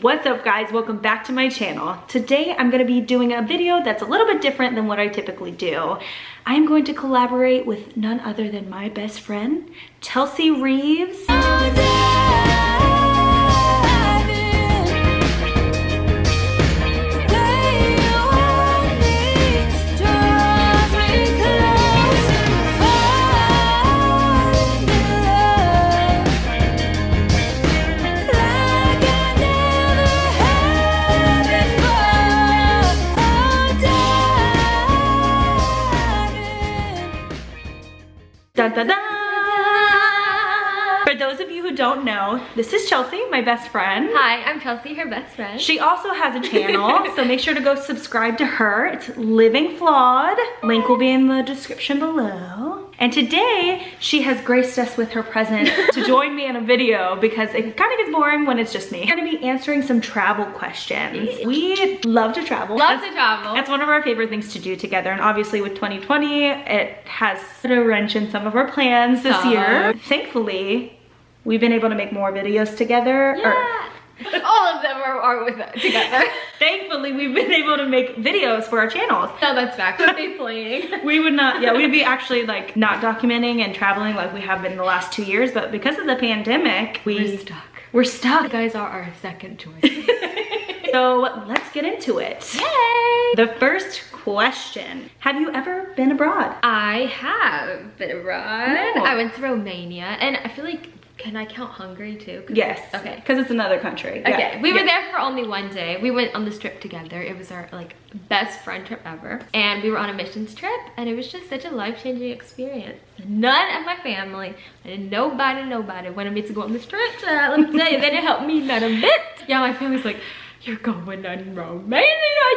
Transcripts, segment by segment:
What's up guys, welcome back to my channel. Today I'm going to be doing a video that's a little bit different than what I typically do. I'm going to collaborate with none other than my best friend, Chelsea Reeves. Dun, dun, dun. For those of you who don't know, this is Chelsea, my best friend. Hi, I'm Chelsea, her best friend. She also has a channel, so make sure to go subscribe to her. It's Living Flawed. Link will be in the description below. And today, she has graced us with her presence to join me in a video because it kind of gets boring when it's just me. We're gonna be answering some travel questions. We love to travel. Love to travel. That's one of our favorite things to do together. And obviously with 2020, it has put a wrench in some of our plans this year. Thankfully, we've been able to make more videos together. Yeah. All of them are with us together. Thankfully, we've been able to make videos for our channels. No, that's fact. We'd be playing. We would not, yeah, we'd be actually like not documenting and traveling like we have been the last 2 years, but because of the pandemic, we're stuck. We're stuck. You guys are our second choice. So let's get into it. Yay! The first question, have you ever been abroad? I have been abroad. No. I went to Romania, and I feel like, can I count Hungary too? Yes. Okay. Because it's another country. Okay. Yeah. We were there for only one day. We went on this trip together. It was our like best friend trip ever. And we were on a missions trip, and it was just such a life-changing experience. None of my family, nobody wanted me to go on this trip. Let me tell you, they didn't help me not a bit. Yeah, my family's like, you're going to Romania,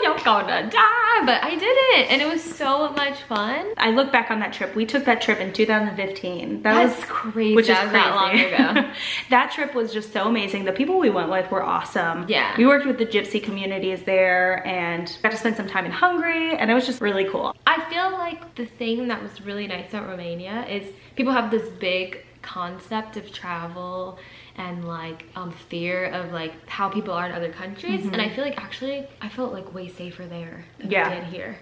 you're gonna die. But I did it, and it was so much fun. I look back on that trip. We took that trip in 2015. That's crazy. Which is that was that long ago. That trip was just so amazing. The people we went with were awesome. Yeah. We worked with the gypsy communities there and got to spend some time in Hungary, and it was just really cool. I feel like the thing that was really nice about Romania is people have this big concept of travel and like fear of like how people are in other countries, and I feel like actually I felt like way safer there than I did here.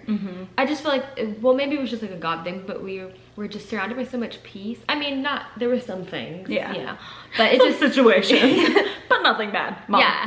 I just feel like, well, maybe it was just like a God thing, but we were just surrounded by so much peace. I mean, there were some things, but it's just situations, but nothing bad. Mom. Yeah.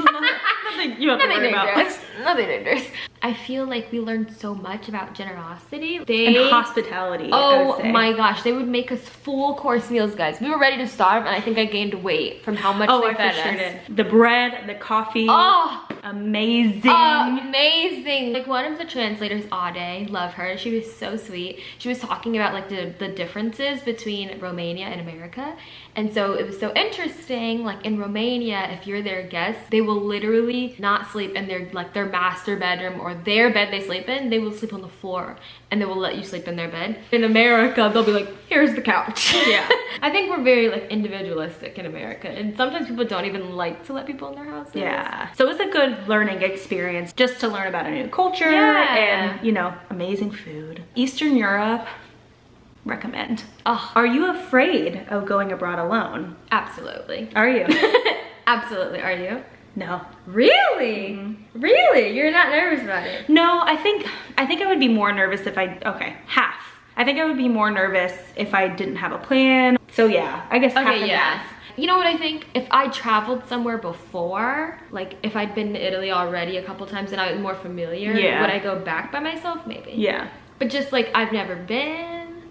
Nothing you have to worry about. Nothing dangerous. I feel like we learned so much about generosity and hospitality. Oh my gosh, they would make us full course meals, guys. We were ready to starve, and I think I gained weight from how much they fed us. The bread, the coffee. Oh, amazing. Amazing. Like one of the translators, Ade, love her. She was so sweet. She was talking about like the differences between Romania and America. And so it was so interesting. Like in Romania, if you're their guest, they will literally not sleep in their master bedroom or their bed they sleep in. They will sleep on the floor, and they will let you sleep in their bed. In America, they'll be like, here's the couch. Yeah. I think we're very like individualistic in America, and sometimes people don't even like to let people in their houses. Yeah. So it's a good learning experience just to learn about a new culture and, you know, amazing food. Eastern Europe, recommend. Oh. Are you afraid of going abroad alone? Absolutely. Are you? Absolutely. Are you? No. Really? Really? You're not nervous about it? No, I think I would be more nervous if half. I think I would be more nervous if I didn't have a plan. So yeah, I guess half and half. You know what I think? If I traveled somewhere before, like if I'd been to Italy already a couple times and I was more familiar, would I go back by myself? Maybe. Yeah. But just like I've never been,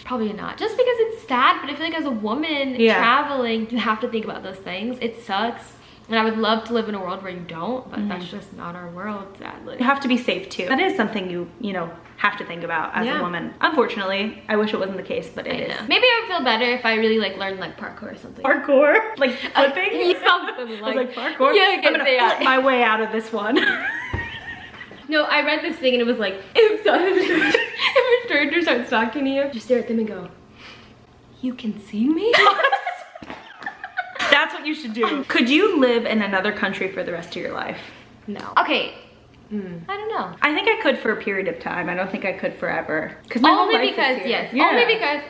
probably not. Just because it's sad, but I feel like as a woman traveling, you have to think about those things. It sucks. And I would love to live in a world where you don't, but that's just not our world, sadly. You have to be safe too. That is something you know, have to think about as a woman. Unfortunately, I wish it wasn't the case, but it is. Maybe I would feel better if I really like learned like parkour or something. Parkour? Like flipping? Something like, I was like, parkour? Yeah, I'm gonna flip my way out of this one. No, I read this thing and it was like, if a stranger starts talking to you, just stare at them and go, you can see me? That's what you should do. Could you live in another country for the rest of your life? No. Okay. I don't know. I think I could for a period of time. I don't think I could forever. Only because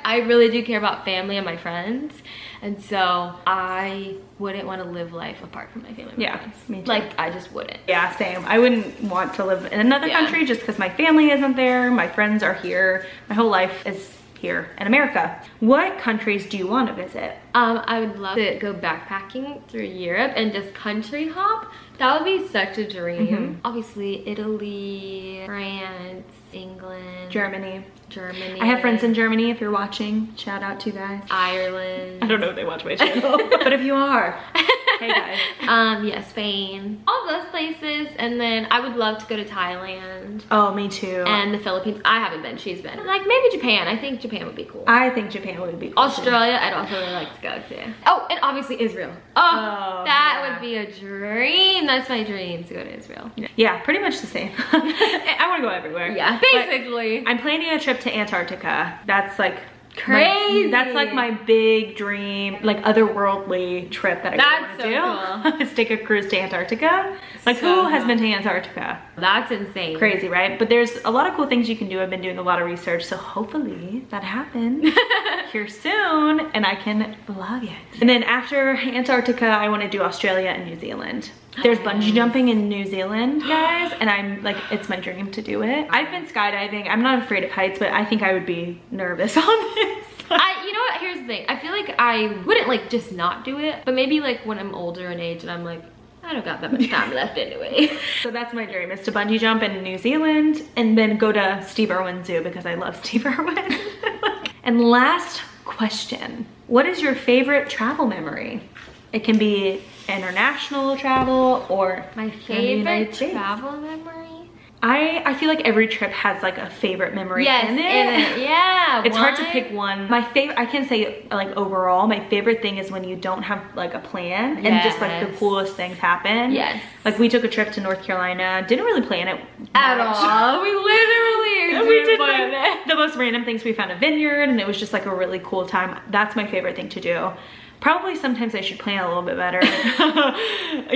I really do care about family and my friends. And so I wouldn't want to live life apart from my family and Yeah, friends. me too. Like, I just wouldn't. Yeah, same. I wouldn't want to live in another country just because my family isn't there. My friends are here. My whole life is here in America. What countries do you want to visit? I would love to go backpacking through Europe and just country hop. That would be such a dream. Obviously, Italy, France, England, Germany. Germany. I have friends in Germany. If you're watching, shout out to you guys. Ireland. I don't know if they watch my channel, but if you are, hey guys. Yeah, Spain. All those places. And then I would love to go to Thailand. Oh, me too. And the Philippines. I haven't been. She's been. Like, maybe Japan. I think Japan would be cool. I think Japan would be cool. Australia, I'd also really like to go to. Oh, and obviously Israel. Oh, that would be a dream. That's my dream, to go to Israel. Yeah, pretty much the same. I want to go everywhere. Yeah, basically. But I'm planning a trip to Antarctica. That's like crazy. That's like my big dream, like otherworldly trip that I want to do. Cool. Is take a cruise to Antarctica. Like, who has been to Antarctica? That's insane. Crazy, right? But there's a lot of cool things you can do. I've been doing a lot of research, so hopefully that happens here soon and I can vlog it. And then after Antarctica, I want to do Australia and New Zealand. There's bungee jumping in New Zealand, guys, and I'm like, it's my dream to do it. I've been skydiving. I'm not afraid of heights, but I think I would be nervous on this. You know what, here's the thing. I feel like I wouldn't like just not do it, but maybe like when I'm older in age and I'm like, I don't got that much time left anyway. So that's my dream, is to bungee jump in New Zealand and then go to Steve Irwin Zoo because I love Steve Irwin. And last question, what is your favorite travel memory? It can be international travel or my favorite travel memory. I feel like every trip has like a favorite memory in it. Yeah. It's hard to pick one. My favorite, I can say like overall, my favorite thing is when you don't have like a plan and just like the coolest things happen. Yes. Like we took a trip to North Carolina, didn't really plan it at all. We literally did like the most random things. We found a vineyard and it was just like a really cool time. That's my favorite thing to do. Probably sometimes I should plan a little bit better.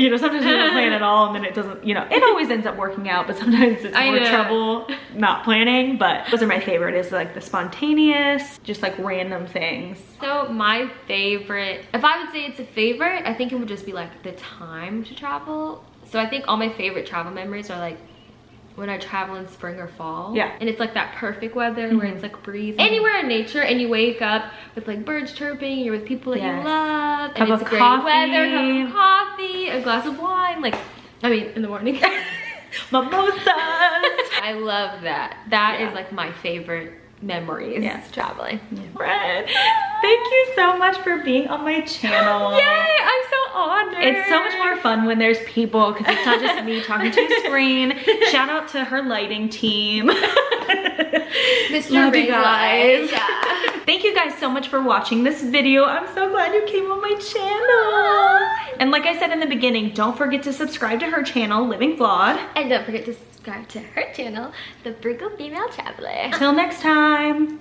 You know, sometimes you don't plan at all and then it doesn't, you know, it always ends up working out, but sometimes it's more trouble not planning. But those are my favorite, is like the spontaneous, just like random things. So my favorite, if I would say it's a favorite, I think it would just be like the time to travel. So I think all my favorite travel memories are like when I travel in spring or fall. Yeah. And it's like that perfect weather where it's like breeze. Anywhere in nature and you wake up with like birds chirping, you're with people that you love, and it's great weather, cup of coffee, a glass of wine, like, I mean, in the morning. Mimosas. I love that. That is like my favorite memories traveling. Fred, thank you so much for being on my channel. Yay, I'm so honored. It's so much more fun when there's people, because it's not just me talking to a screen. Shout out to her lighting team. Mr. Love you guys. Yeah. Thank you guys so much for watching this video. I'm so glad you came on my channel. And like I said in the beginning, don't forget to subscribe to her channel, Living Flawed. And don't forget to subscribe to her channel, The Frugal Female Traveler. Till next time.